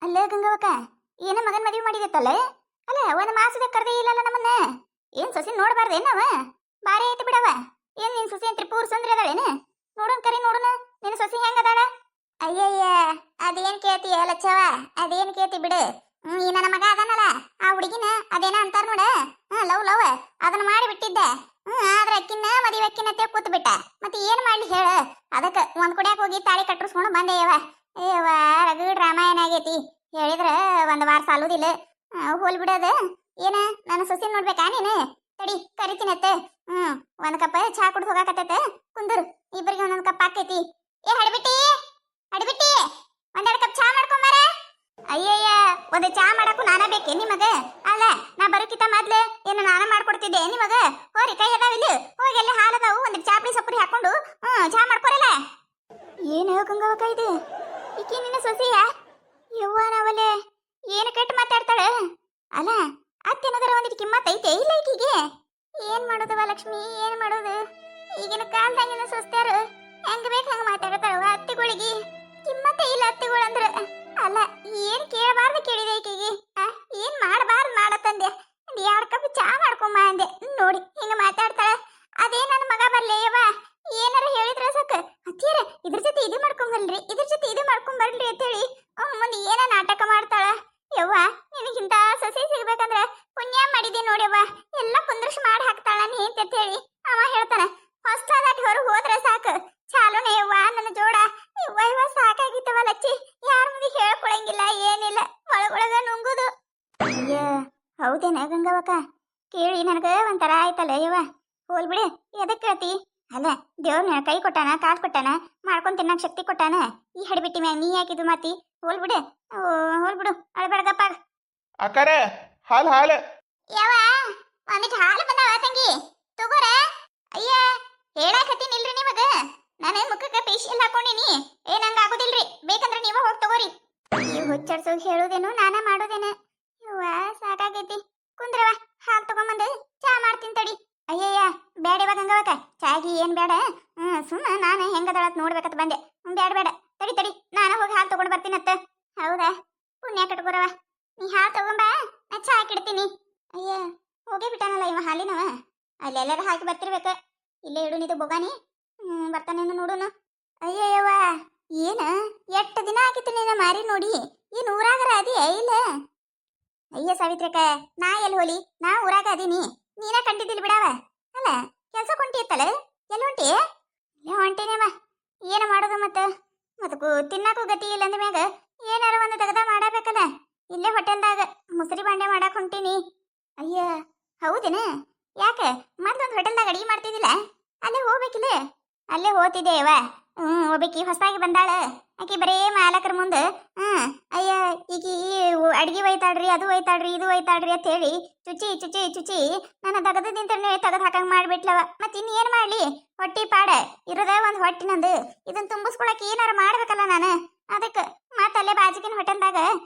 ಅಲ್ಲ ಗಂಗವಕ್ಕ, ಏನ ಮಗನ್ ಮದುವೆ ಮಾಡಿದತ್ತಲ್ಲ? ಅಲ್ಲ ಒಂದ್ ಮಾಸದ ಕರ್ದೇ ಇಲ್ಲಲ್ಲ ನಮ್ಮನ್ನ. ಏನ್ ಸೊಸಿ ನೋಡ್ಬಾರ್ದೇನವ? ಬಾರಿ ಐತಿ ಬಿಡವ. ಏನ್ ನಿನ್ ಸೊಸಿ ಅಂತ ಪೂರ್ ಸುಂದ್ರಿ ಅದಾಳೇನ? ನೋಡೋಣ ಕರಿ ನೋಡೋಣ, ನಿನ್ ಸೊಸಿ ಹೆಂಗ ಅದಾಳ? ಅಯ್ಯಯ್ಯ, ಅದೇನ್ ಕೇಳ್ತಿ ಲಚ್ಚವ? ಅದೇನ್ ಕೇಳ್ತಿ ಬಿಡು. ಈ ನನ್ನ ಮಗ ಅದಾನಲ್ಲ, ಆ ಹುಡುಗಿನ ಅದೇನ ಅಂತಾರ ನೋಡ, ಲವ್ ಲವ್ ಅದನ್ನ ಮಾಡಿ ಬಿಟ್ಟಿದ್ದೆ. ಆದ್ರ ಅಕ್ಕಿನ ಮದುವೆ ಅಕ್ಕಿನತ್ತೆ ಕೂತ್ ಬಿಟ್ಟ. ಮತ್ತೆ ಏನ್ ಮಾಡ್ಲಿ ಹೇಳ? ಅದಕ್ಕ ಒಂದ್ ಕುಡಿಯಾಕ ಹೋಗಿ ತಾಳಿ ಕಟ್ಟರ್ಸ್ಕೊಂಡು ಬಂದೆಯವ. ಏವ ರಗಡ್ ರಾಮಾಯಣ ಆಗೈತಿ. ಹೇಳಿದ್ರ ಒಂದ್ ವಾರ ಸಾಲುದಿಲ್ಲ. ಹೋಲ್ ಬಿಡೋದ. ಏನ ನನ್ನ ಸೊಸಿ ನೋಡ್ಬೇಕಾ ನೀನು? ತಡಿ ಕರಿತೀನತ್ತ. ಒಂದ್ ಕಪ್ ಚಹಾ ಕುಡ್ದು ಹೋಗಾಕತ್ತೈತ. ಕುಂದ್ರು, ಇಬ್ಬರಿಗೆ ಒಂದೊಂದ್ ಕಪ್ ಆಕೈತಿ. ಏ ಹಡ್ಬಿಟ್ಟಿ, ಹಡ್ಬಿಟ್ಟಿ, ಒಂದೆರಡು ಕಪ್ ಚಹಾ ಮಾಡ್ಕೊಂಬಾರ. ಅಯ್ಯಯ್ಯ, ಒಂದ್ ಚಹಾ ಮಾಡಕ್ಕೂ ನಾನ ಬೇಕೇ ನಿಮಗ? ಅಲ್ಲ, ನಾ ಬರೋಕಿತ ಮೊದ್ಲು ಏನು ನಾನ ಮಾಡ್ಕೊಡ್ತಿದ್ದೆ ನಿಮಗ? ಹೋರಿ ಕೈ ಅದಾವಿಲ್ಲ, ಹೋಗಿ ಅಲ್ಲಿ ಹಾಲದಾವು ಒಂದ್ ಚಾಪಡಿ ಸಪ್ಪರಿ ಹಾಕೊಂಡು ಚಹಾ ಮಾಡ್ಕೊರಲ್ಲ. ಏನು ಗಂಗವಕ್ಕ ಇದು? ಈಕಿ ನಿನ್ನ ಸೊಸೆಯ? ಯವ್ವ ನಾವಲ್ಲೇ ಏನು ಕೆಟ್ಟ ಮಾತಾಡ್ತಾಳ. ಅಲ್ಲ, ಅತ್ತೇನದರ ಒಂದಿಟ್ಟು ಕಿಮ್ಮತ್ ಐತೆ ಇಲ್ಲ ಈಕಿಗೆ? ಏನ್ ಮಾಡೋದವ ಲಕ್ಷ್ಮಿ, ಏನ್ ಮಾಡೋದು? ಈಗಿನ ಕಾಲದಾಗಿನ ಸೊಸ್ತ್ಯಾರು ಹೆಂಗ್ ಬೇಕು ಹಂಗ ಮಾತಾಡ್ತಾವ. ಅತ್ತಿಗಳಿಗೆ ಕಿಮ್ಮತ್ತೇ ಇಲ್ಲ ಅತ್ತಿಗಳಂದ್ರ. ಅಲ್ಲ, ಏನ್ ಕೇಳಬಾರ್ದು ಕೇಳಿದೆ ಈಕಿಗೆ. ಏನ್ ಮಾಡಬಾರ್ದು ಮಾಡತ್ತಂದೆ. ಒಂದ್ 2 ಕಪ್ ಚಾ ಮಾಡ್ಕೊಂಬ ಅಂದೆ. ನೋಡಿ ಹಿಂಗ ಮಾತಾಡ್ತಾಳ. ಅದೇ ನನ್ನ ಮಗ ಬರ್ಲೇಯವ, ಏನಾರ ಹೇಳಿದ್ರ ಸಾಕ, ಅತ್ತಿಯರ ಇದ್ರ ಜೊತೆ ಇದು ಮಾಡ್ಕೊಂಬರ್ರಿ, ಇದ್ರ ಜೊತೆ ಇದು ಮಾಡ್ಕೊಂಬರ್ರಿ ಅಂತೇಳಿ ಮುಂದೆ ಏನ ನಾಟಕ ಮಾಡ್ತಾಳ. ಯವ್ವ, ನಿನಗಿಂತ ಸೊಸೆ ಸಿಗ್ಬೇಕಂದ್ರ ಪುಣ್ಯ ಮಾಡಿದೆ ನೋಡ್ಯವ್ವ. ಎಲ್ಲ ಕುಂದ್ರಶ್ ಮಾಡಿ ಹಾಕ್ತಾಳ ನೀ ಅಂತ ಹೇಳಿ ಅವ ಹೇಳ್ತಾನ. ಹೊಸ್ತಾದಾಟಿ ಹೊರಗೆ ಹೋದ್ರ ಸಾಕು ಚಾಲುನೇ ಯವ್ವ ನನ್ನ ಜೋಡ. ಯವ್ವ ಯವ್ವ ಸಾಕಾಗಿತ್ತವ ಲಚ್ಚಿ. ಯಾರ ಮುಂದೆ ಹೇಳ್ಕೊಳಂಗಿಲ್ಲ, ಏನಿಲ್ಲ, ಒಳಗೊಳಗ ನುಂಗುದು. ಅಯ್ಯ, ಹೌದೇನ ಗಂಗವಕ್ಕ? ಕೇಳಿ ನನಗ ಒಂಥರ ಆಯ್ತಲ್ಲ ಯವ್ವ. ಹೋಲ್ ಬಿಡಿ, ಎದಕ್ ಕೇಳ್ತಿ? ಅಲ್ಲ, ದೇವ್ರನ್ನ ಕೈ ಕೊಟ್ಟಾನ, ಕಾಲ್ ಕೊಟ್ಟಾನ, ಮಾಡ್ಕೊಂಡ್ ತಿನ್ನಕ್ ಶಕ್ತಿ ಕೊಟ್ಟಾನ. ಈ ಹಡಿಬಿಟ್ಟಿ ಮ್ಯಾಗ ನೀ ಯಾಕಿದು ಮಾತಿ? ಹೋಲ್ ಬಿಡು, ಹೋಲ್ ಬಿಡು, ಅಳ್ಬೇಡಗಪ್ಪ. ಅಕ್ಕಾರ, ಹಾಲು ಹಾಲು. ಯಾವ ಒಂದಿಟ್ಟು ಹಾಲು ಬಂದಾವ ತಂಗಿ, ತಗೋರ. ಅಯ್ಯ, ಹೇಳಾಕತ್ತೀನಿಲ್ರಿ ನಿಮಗ, ನಾನು ಮುಖಕ್ಕೆ ಫೇಶಿಯಲ್ ಹಾಕೊಂಡಿನಿ. ನಂಗ ಆಗುದಿಲ್ರಿ, ಬೇಕಂದ್ರೆ ನೀವ ಹೋಗಿ ತಗೋರಿ. ಈ ಹುಚ್ಚಡ್ಸೋಗಿ ಹೇಳುದೇನು, ನಾನ ಮಾಡೋದೇನ? ಯವ್ವ ಸಾಕಾಗೈತಿ. ಕುಂದ್ರವ, ಹಾಲು ತಗೊಂಬಂದು ಚಾ ಮಾಡ್ತೀನಿ ತಡಿ. ಅಯ್ಯಯ್ಯ, ಬೇಡವ ಗಂಗವಕ್ಕ, ಚಾಗಿ ಏನ್ ಬೇಡ. ಸುಮ್ಮ ನಾನು ಹೆಂಗದಾಳತ್ ನೋಡ್ಬೇಕತ್ ಬಂದೆ. ಬೇಡ ಬೇಡ, ತಡಿ ತಡಿ, ನಾನು ಹೋಗಿ ಹಾಲು ತಗೊಂಡ್ ಬರ್ತೀನತ್ತ. ಹೌದಾ, ಪುಣ್ಯ ಕಟ್ಕೊರವ. ನೀ ಹಾಲು ತಗೊಂಬ, ನಾ ಚಾ ಹಾಕಿಡ್ತೀನಿ. ಅಯ್ಯ, ಹೋಗೇ ಬಿಟ್ಟಾನಲ್ಲ ಇವ ಹಾಲಿನವ. ಅಲ್ಲೆಲ್ಲರ ಹಾಕಿ ಬರ್ತಿರ್ಬೇಕ. ಇಲ್ಲೇ ಇಡು ನಿದು ಬೊಗಾನಿ. ಬರ್ತಾನೇನು ನೋಡುನು. ಅಯ್ಯಯ್ಯವ್ವ, ಏನ ಎಷ್ಟು ದಿನ ಆಗಿತ್ತು ನೀನ ಮಾರಿ ನೋಡಿ. ಏನ್ ಊರಾಗರ ಅದಿಯ ಇಲ್ಲ? ಅಯ್ಯ ಸಾವಿತ್ರಕ್ಕ, ನಾ ಎಲ್ಲಿ ಹೋಲಿ? ನಾ ಊರಾಗ ಅದೀನಿ, ನೀನ ಕಂಡಿದ್ದಿಲ್ ಬಿಡವ. ಅಲ್ಲ, ಕೆಲಸ ಕೊಂಟಿ ಇತ್ತಲ್ಲ, ಎಲ್ಲಿ ಹೊಂಟಿ? ಹೊಂಟೇನೇವ. ಏನ ಮಾಡೋದು ಮತ್ತಕ್ಕೂ ತಿನ್ನಾಕು ಗತಿ ಇಲ್ಲ ಅಂದ ಮ್ಯಾಗ ಏನಾರ ಒಂದು ತೆಗದ ಮಾಡಬೇಕಲ್ಲ. ಇಲ್ಲೇ ಹೋಟೆಲ್ದಾಗ ಮುಸರಿ ಬಾಂಡೆ ಮಾಡಕ್ ಹೊಂಟೀನಿ. ಅಯ್ಯ, ಹೌದೇನ? ಯಾಕೆ ಮೊದ್ಲೊಂದು ಹೋಟೆಲ್ದಾಗ ಅಡಿಗೆ ಮಾಡ್ತಿದ್ದಿಲ್ಲ? ಅಲ್ಲೇ ಹೋಗ್ಬೇಕಿಲ್ಲ? ಅಲ್ಲೇ ಹೋಗ್ತಿದ್ದೇವ. ಒಬ್ಬಕಿ ಹೊಸದಾಗಿ ಬಂದಾಳ. ಆಕಿ ಬರೇ ಮಾಲಕರ ಮುಂದೆ ಅಯ್ಯ ಈಕಿ ಅಡ್ಗಿ ಒಯ್ತಾಳ್ರಿ, ಅದು ಒಯ್ತಾಳ್ರಿ, ಇದು ಒಯ್ತಾಳ್ರಿ ಅಂತ ಹೇಳಿ ಚುಚಿ ಚುಚಿ ಚುಚಿ ನನ್ನ ತಗದದಿಂತನೇ ತೆಗೆದು ಹಾಕಂಗ್ ಮಾಡ್ಬಿಟ್ಲವ. ಮತ್ತೆ ಇನ್ನೇನ್ ಮಾಡ್ಲಿ? ಹೊಟ್ಟಿ ಪಾಡ ಇರೋದ ಒಂದ್ ಹೊಟ್ಟಿನಂದು. ಇದನ್ನ ತುಂಬಿಸ್ಕೊಳಕ್ ಏನಾರ ಮಾಡ್ಬೇಕಲ್ಲ ನಾನು. ಅದಕ್ಕೆ ಮತ್ತೆ ಅಲ್ಲೇ ಬಾಜಿಕಿನ ಹೋಟೆಲ್ದಾಗ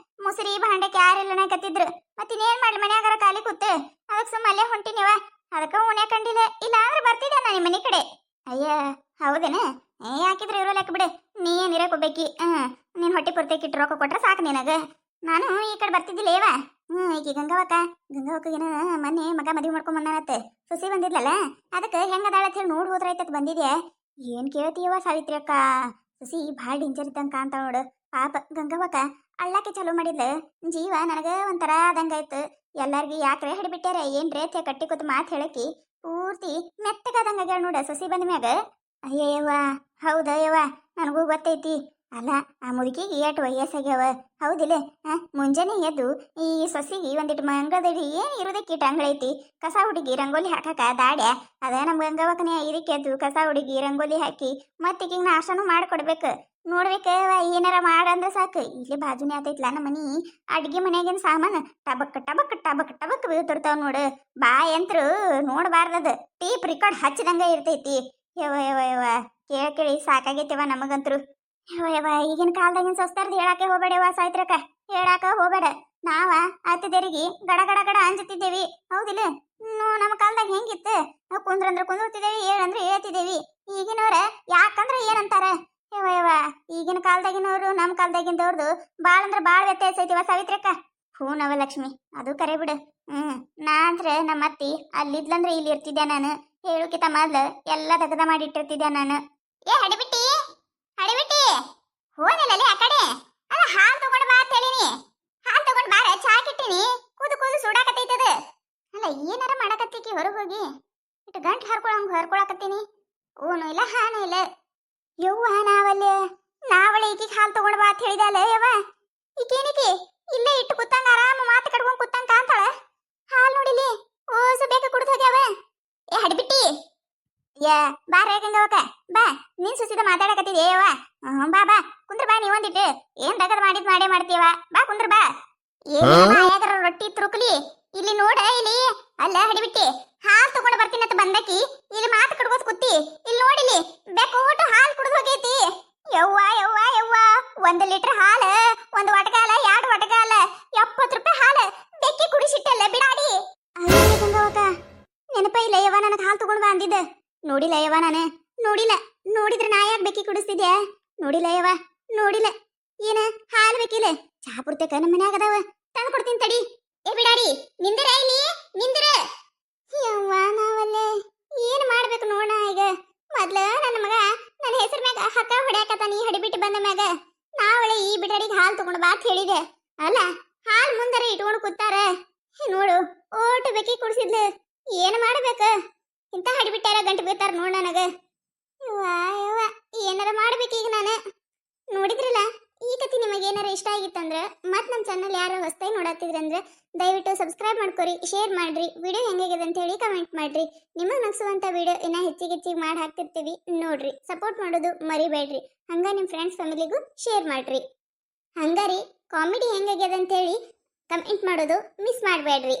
ಮುಸುರಿ ಭಾಂಡಕ್ಕೆ ಯಾರಿಲ್ಲ ಕತ್ತಿದ್ರು. ಮತ್ತಿನ್ನೇನ್ ಮಾಡ್ಲಿ, ಮನ್ಯಾಗಾರ ಖಾಲಿ ಕೂತು ಅದಕ್ಕೆ ಸುಮ್ಮ ಅಲ್ಲೇ ಹೊಂಟಿನಿವ. ಅದಕ್ಕೆ ಉಣೆ ಕಂಡಿಲ್ಲ, ಇಲ್ಲ ಅಂದ್ರೆ ಬರ್ತಿದ್ದೆ ನಾನು ನಿಮ್ಮ ಮನೆ ಕಡೆ. ಅಯ್ಯ, ಹೌದೇನ? ಯಾಕಿದ್ರೆ ಇರೋ ಲೆಕ್ಕ ಬಿಡು, ನೀ ಏನಿರಕ್ ಹೋಗ್ಬೇಕಿ. ನೀನ್ ಹೊಟ್ಟೆ ಪೂರ್ತಿಯಾಗಿ ಇಟ್ಟು ರೊಕ್ಕ ಕೊಟ್ರೆ ಸಾಕು ನಿನಗ. ನಾನು ಈ ಕಡೆ ಬರ್ತಿದ್ದಿಲ್ಲ ಏವ. ಈಕಿ ಗಂಗವಕ್ಕಗೇನ ಮೊನ್ನೆ ಮಗ ಮದುವೆ ಮಾಡ್ಕೊಂಡ್ ಬಂದಾನತ್ತೆ. ಸೊಸಿ ಬಂದಿದ್ಲಲ್ಲ, ಅದಕ್ಕೆ ಹೆಂಗದಾಳ ಅಂತ ಹೇಳಿ ನೋಡಿ ಹೋದ್ರೈತತ್ ಬಂದಿದ್ಯಾ. ಏನ್ ಕೇಳ್ತೀಯವ ಸಾವಿತ್ರಿ ಅಕ್ಕ? ಸೊಸಿ ಭಾಳ ಡೇಂಜರ್ ಇದ್ದಂಗ ಕಾಣ್ತಾ ನೋಡು. ಪಾಪ ಗಂಗವಕ್ಕ ಅಳ್ಳಾಕೆ ಚಲೋ ಮಾಡಿದ್ಲ. ಜೀವ ನನಗ ಒಂಥರ ಆದಂಗಾಯ್ತು. ಎಲ್ಲಾರ್ಗಿ ಯಾಕ್ರೆ ಹಿಡಿಬಿಟ್ಟಾರ ಏನ್ರೇ ಕಟ್ಟಿ ಕೂತ್ ಮಾತು ಹೇಳಕಿ ಪೂರ್ತಿ ಮೆತ್ತಗಾದಂಗ ನೋಡ ಸೊಸಿ ಬಂದ ಮ್ಯಾಗ. ಅಯ್ಯಯ್ಯವ್ವ, ಹೌದಯ್ಯವ್ವ, ನನಗೂ ಗೊತ್ತೈತಿ. ಅಲ್ಲ, ಆ ಮುದುಕಿಗೆ ಎಷ್ಟು ವಯಸ್ಸಾಗ್ಯಾವ ಹೌದಿಲ್ಲ? ಮುಂಜಾನೆ ಎದ್ದು ಈ ಸೊಸಿಗೆ ಒಂದಿಟ್ಟು ಮಂಗಳದಡಿ ಏನು ಇರೋದಕ್ಕೆ ಟಂಗಳೈತಿ. ಕಸ ಹುಡುಗಿ ರಂಗೋಲಿ ಹಾಕಾಕ ದಾಡ್ಯ ಅದ ನಮ್ಮ ಗಂಗವಕ್ಕನೇ ಇದಕ್ಕೆ ಎದ್ದು ಕಸ ಹುಡುಗಿ ರಂಗೋಲಿ ಹಾಕಿ ಮತ್ತೀಗ ನಾಷ್ಟನೂ ಮಾಡಿಕೊಡ್ಬೇಕು. ನೋಡ್ಬೇಕವ, ಏನಾರ ಮಾಡಂದ್ರೆ ಸಾಕು. ಇಲ್ಲಿ ಬಾಜುನೇ ಆತೈತ್ಲ ನಮ್ಮ ಮನಿ. ಅಡ್ಗೆ ಮನ್ಯಾಗಿನ ಸಾಮಾನು ಟಬಕ್ ಟಬಕ್ ಟಬಕ್ ಟಬಕ್ ಬೀಳ್ತಿರ್ತಾವ ನೋಡು. ಬಾಯಂತ್ರು ನೋಡ್ಬಾರ್ದದ, ಟೀಪ್ ರಿಕಾರ್ಡ್ ಹಚ್ಚಿದಂಗ ಇರ್ತೈತಿ. ಯವ ಯವ ಯವ, ಕೇಳಿ ಸಾಕಾಗೈತೆವ ನಮಗಂತ್ರು. ಯವ ಈಗಿನ ಕಾಲದಾಗಿನ ಸೊಸ್ತಾರ್ದು ಹೇಳಾಕೆ ಹೋಗ್ಬೇಡವ ಸಾಯ್ತ್ರಕ್ಕ, ಹೇಳಾಕ ಹೋಗ್ಬೇಡ. ನಾವ ಅತ್ತಿದೇರಿಗೆ ಗಡ ಗಡ ಗಡ ಅಂಜುತ್ತಿದ್ದೇವಿ ಹೌದಿಲ್ಲ? ನಮ್ಮ ಕಾಲದಾಗ ಹೆಂಗಿತ್ತು? ನಾವು ಕುಂದ್ರಂದ್ರೆ ಕುಂದಿರ್ತಿದ್ದೇವಿ, ಹೇಳಂದ್ರೆ ಹೇಳ್ತಿದ್ದೇವಿ. ಈಗಿನವ್ರ ಯಾಕಂದ್ರೆ ಏನಂತಾರ? ಯವ್ವ ಯವ್ವ ಈಗಿನ ಕಾಲದಾಗಿನವ್ರು ನಮ್ಮ ಕಾಲದಾಗಿಂದವ್ರದು ಭಾಳ ಅಂದ್ರೆ ಭಾಳ ವ್ಯತ್ಯಾಸ ಐತಿವ ಸಾವಿತ್ರಕ್ಕ. ಹ್ಞೂ ನವ ಲಕ್ಷ್ಮಿ, ಅದು ಕರೆ ಬಿಡು. ನಾ ಅಂದ್ರೆ ನಮ್ಮ ಅತ್ತಿ ಅಲ್ಲಿದ್ಲಂದ್ರೆ ಇಲ್ಲಿ ಇರ್ತಿದ್ದೆ ನಾನು. ಹೇಳುಕಿತ ಮೊದ್ಲು ಎಲ್ಲ ದಗದ ಮಾಡಿಟ್ಟಿರ್ತಿದ್ದೆ ನಾನು. ಏ ಹಡಿಬಿಟ್ಟಿ ಹಡಿಬಿಟ್ಟಿ, ಹೋನಲ್ಲೇ ಆ ಕಡೆ. ಅಲ್ಲ ಹಾಲು ತಗೊಂಡು ಬಾ ಅಂತ ಹೇಳಿನಿ. ಹಾಲು ತಗೊಂಡು ಬಾರ, ಚಾ ಕಿಟ್ಟಿನಿ, ಕೂದು ಕೂದು ಸುಡಾಕತ್ತೈತದ. ಅಲ್ಲ ಏನಾರ ಮಾಡಕತ್ತೀಕಿ ಹೊರಗೆ ಹೋಗಿ ಇಟ್ಟು ಗಂಟು ಹರ್ಕೊಳಕತ್ತೀನಿ. ಓನು ಇಲ್ಲ ಹಾನು ಇಲ್ಲ. ಯವ್ವ ನಾವಳೆ ಈಕಿಗೆ ಹಾಲು ತಗೊಂಡು ಬಾ ಅಂತ ಹೇಳಿದಲ್ಲ ಯವ್ವ. ಈಕೇನಿಕಿ ಇಲ್ಲೇ ಇಟ್ಟು ಕೂತಂಗ ಆರಾಮ ಮಾತು ಕಟ್ಕೊಂಡ್ ಕೂತಂಗ ಕಾಂತಾಳ. ಹಾಲು ನೋಡಿಲಿ ಓಸು ಬೇಗ ಕುಡ್ದು ಹೋಗ್ಯಾವ. ಏ ಹಡಿಬಿಟ್ಟಿ, ಯಾ ಬಾರ ಗಂಗವಕ ಬಾ, ನೀನ್ ಸುಸಿದ ಮಾತಾಡಕತ್ತಿದ್ದೆ ಯವ್ವ. ಬಾ ಬಾ ಕುಂದ್ರ ಬಾ, ನೀವೊಂದಿಟ್ಟು ಏನ್ ದಗದ ಮಾಡೇ ಮಾಡ್ತೀವ. ಬಾ ಕುಂದ್ರ ಬಾ. ಏನಾರ ರೊಟ್ಟಿ ತುರುಕ್ಲಿ ಇಲ್ಲಿ ನೋಡ ಇಲ್ಲಿ. ಅಲ್ಲ ಹಡಿಬಿಟ್ಟಿ, ಹಾಲು ತಗೊಂಡು ಬರ್ತೀನಂತ ಬಂದಕಿ ಇಲ್ಲಿ ಮಾತು ಕಡ್ಕೋತ ಕೂತಿ. ಇಲ್ಲಿ ನೋಡಿಲಿ ಬೇಕೋಟು ಹಾಲು ಕುಡ್ದು ಹೋಗೈತಿ. ಯವ್ವ ಯವ್ವ ಯವ್ವ, 1 ಲೀಟರ್ ಹಾಲು, 1 ಒಟಗಾಲ 2 ಒಟಗಾಲ 70 ರೂಪಾಯಿ ಹಾಲು ಬೆಕ್ಕಿ ಕುಡಿಸಿಟ್ಟಲ್ಲ ಬಿಡಾಡಿ. ಅಯ್ಯ ಗಂಗವಕ, ನೆನಪ ಇಲ್ಲ ಯವ್ವ ನನಗೆ ಹಾಲು ತಗೊಂಡು ಬಾ ಅಂದಿದ್ದ. ನೋಡಿಲ್ಲ ಯವ್ವ ನಾನು, ನೋಡಿಲ್ಲ. ನೋಡಿದ್ರೆ ನಾ ಯಾಕೆ ಬೆಕ್ಕಿ ಕುಡಿಸ್ತಿದ್ಯಾ? ನೋಡಿಲ್ಲ ಯವ್ವ, ನೋಡಿಲ್ಲ. ಏನ ಹಾಲು ಬೇಕಿಲ್ಲ? ಚಹಾ ಪುರ್ತಕ ನಮ್ಮ ಮನ್ಯಾಗ ಅದಾವ, ತಂದು ಕೊಡ್ತೀನಿ ತಡಿ. ಏ ಬಿಡಾಡಿ, ನಿಂದಿರ ಇಲ್ಲಿ ನಿಂದಿರ. ಯವ್ವ ನಾವಲ್ಲೇ ಏನ್ ಮಾಡ್ಬೇಕು ನೋಡ ಈಗ. ಮೊದ್ಲ ನನ್ನ ಮಗ ನನ್ನ ಹೆಸರು ಮ್ಯಾಗ ಹಕ್ಕ ಹೊಡ್ಯಾಕತ್ತಾನ. ಈ ಹಡಿಬಿಟ್ಟು ಬಂದ ಮ್ಯಾಗ ನಾವಳೆ ಈ ಬಿಡಾಡಿಗೆ ಹಾಲು ತಗೊಂಡು ಬಾ ಅಂತ ಹೇಳಿದೆ. ಅಲ್ಲ ಹಾಲು ಮುಂದರ ಇಟ್ಕೊಂಡು ಕೂತಾರ. ನೋಡು ಓಟು ಬೆಕ್ಕಿ ಕುಡಿಸಿದ್ಲು. ಏನ್ ಮಾಡ್ಬೇಕ? ಇಂತ ಹಡಿಬಿಟ್ಟಾರ ಗಂಟು ಬೀಳ್ತಾರ ನೋಡ್ ನನಗ. ಯವ್ವ ಯವ್ವ ಏನಾರ ಮಾಡ್ಬೇಕೀಗ ನಾನು. ನೋಡಿದ್ರಲ್ಲ ಈ ಕತಿ ನಿಮಗೆ ಏನಾರ ಇಷ್ಟ ಆಗಿತ್ತಂದ್ರೆ ಮತ್ತು ನಮ್ಮ ಚಾನಲ್ ಯಾರು ಹೊಸದಾಗಿ ನೋಡತ್ತಿದ್ರಂದ್ರೆ ದಯವಿಟ್ಟು ಸಬ್ಸ್ಕ್ರೈಬ್ ಮಾಡ್ಕೊರಿ, ಶೇರ್ ಮಾಡ್ರಿ, ವಿಡಿಯೋ ಹೆಂಗಾಗಿದೆ ಅಂತ ಹೇಳಿ ಕಮೆಂಟ್ ಮಾಡ್ರಿ. ನಿಮಗೆ ನಗಿಸುವಂಥ ವಿಡಿಯೋ ಇನ್ನೂ ಹೆಚ್ಚಿಗೆ ಮಾಡಿ ಹಾಕ್ತಿರ್ತೀವಿ ನೋಡ್ರಿ. ಸಪೋರ್ಟ್ ಮಾಡೋದು ಮರಿಬೇಡ್ರಿ. ಹಂಗ ನಿಮ್ಮ ಫ್ರೆಂಡ್ಸ್ ಫ್ಯಾಮಿಲಿಗೂ ಶೇರ್ ಮಾಡ್ರಿ. ಹಂಗಾರಿ ಕಾಮಿಡಿ ಹೆಂಗಾಗ್ಯದ ಅಂತೇಳಿ ಕಮೆಂಟ್ ಮಾಡೋದು ಮಿಸ್ ಮಾಡಬೇಡ್ರಿ.